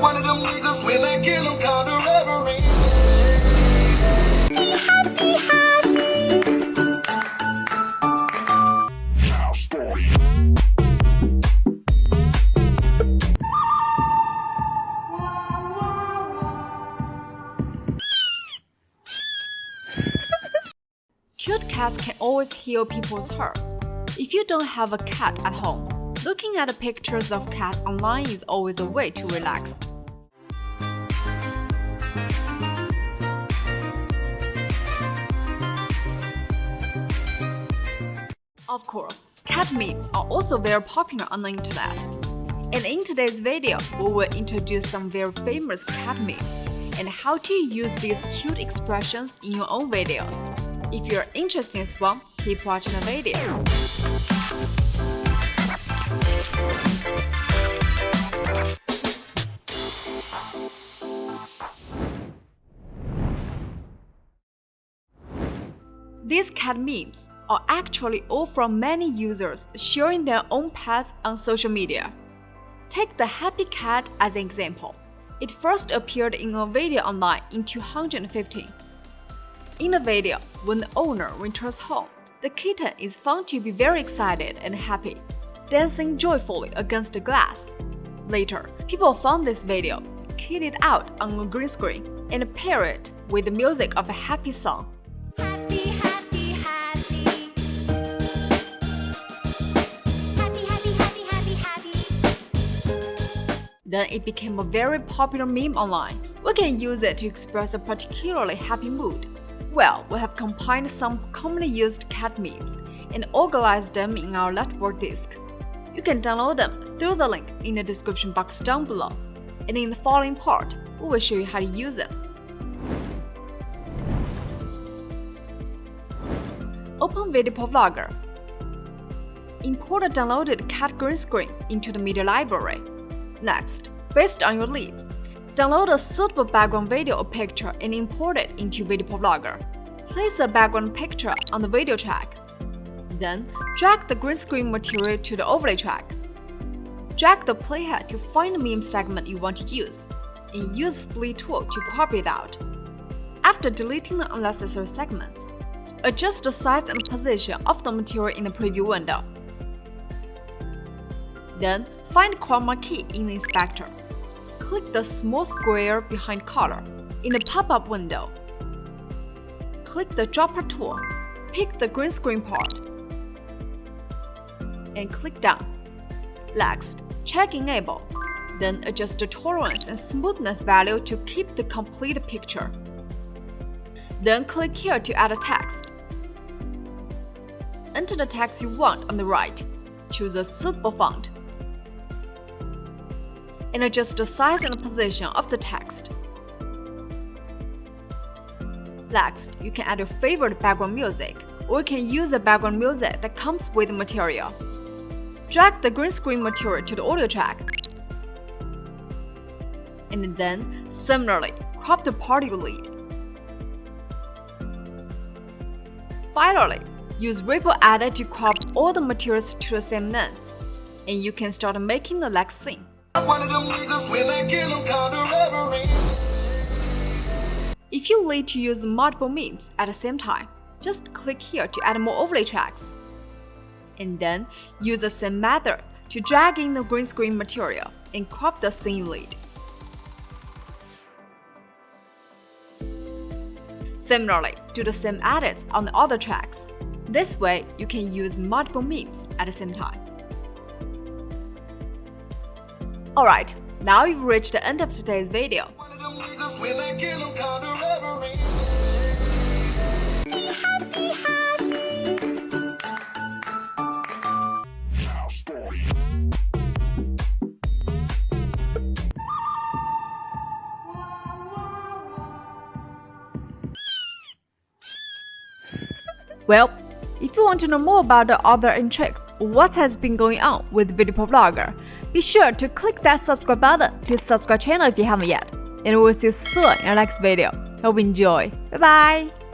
One of them niggas when I kill him called a reverie. Cute cats can always heal people's hearts. If you don't have a cat at home, looking at pictures of cats online is always a way to relax. Of course, cat memes are also very popular on the internet. And in today's video, we will introduce some very famous cat memes and how to use these cute expressions in your own videos. If you're interested in this one, keep watching the video. These cat memes are actually all from many users sharing their own pets on social media. Take the happy cat as an example. It first appeared in a video online in 2015. In the video, when the owner returns home, the kitten is found to be very excited and happy, dancing joyfully against the glass. Later, people found this video, keyed it out on a green screen, and paired it with the music of a happy song. Happy, happy, happy. Happy, happy, happy, happy, happy. Then it became a very popular meme online. We can use it to express a particularly happy mood. Well, we have combined some commonly used cat memes and organized them in our network disk. You can download them through the link in the description box down below. And in the following part, we will show you how to use them. Open VideoProc Vlogger. Import a downloaded cat green screen into the media library. Next, based on your needs, download a suitable background video or picture and import it into VideoProc Vlogger. Place the background picture on the video track. Then, drag the green screen material to the overlay track. Drag the playhead to find the meme segment you want to use, and use Split tool to crop it out. After deleting the unnecessary segments, adjust the size and position of the material in the preview window. Then, find Chroma key in the inspector. Click the small square behind color in the pop-up window. Click the dropper tool, pick the green screen part, and click down. Next, check Enable, then adjust the tolerance and smoothness value to keep the complete picture. Then click here to add a text. Enter the text you want on the right, choose a suitable font, and adjust the size and position of the text. Next, you can add your favorite background music, or you can use the background music that comes with the material. Drag the green screen material to the audio track, and then, similarly, crop the part you need. Finally, use Ripple Edit to crop all the materials to the same length, and you can start making the next scene. One of them niggas when I kill him called a reverie. If you need to use multiple memes at the same time, just click here to add more overlay tracks. And then, use the same method to drag in the green screen material and crop the scene you need. Similarly, do the same edits on the other tracks. This way, you can use multiple memes at the same time. Alright, now you've reached the end of today's video. One of them niggas when I kill him called a reverie. Happy, happy. Well, if you want to know more about the other tricks or what has been going on with VideoProc Vlogger, be sure to click that subscribe button to subscribe channel if you haven't yet. And we will see you soon in our next video. Hope you enjoy. Bye bye!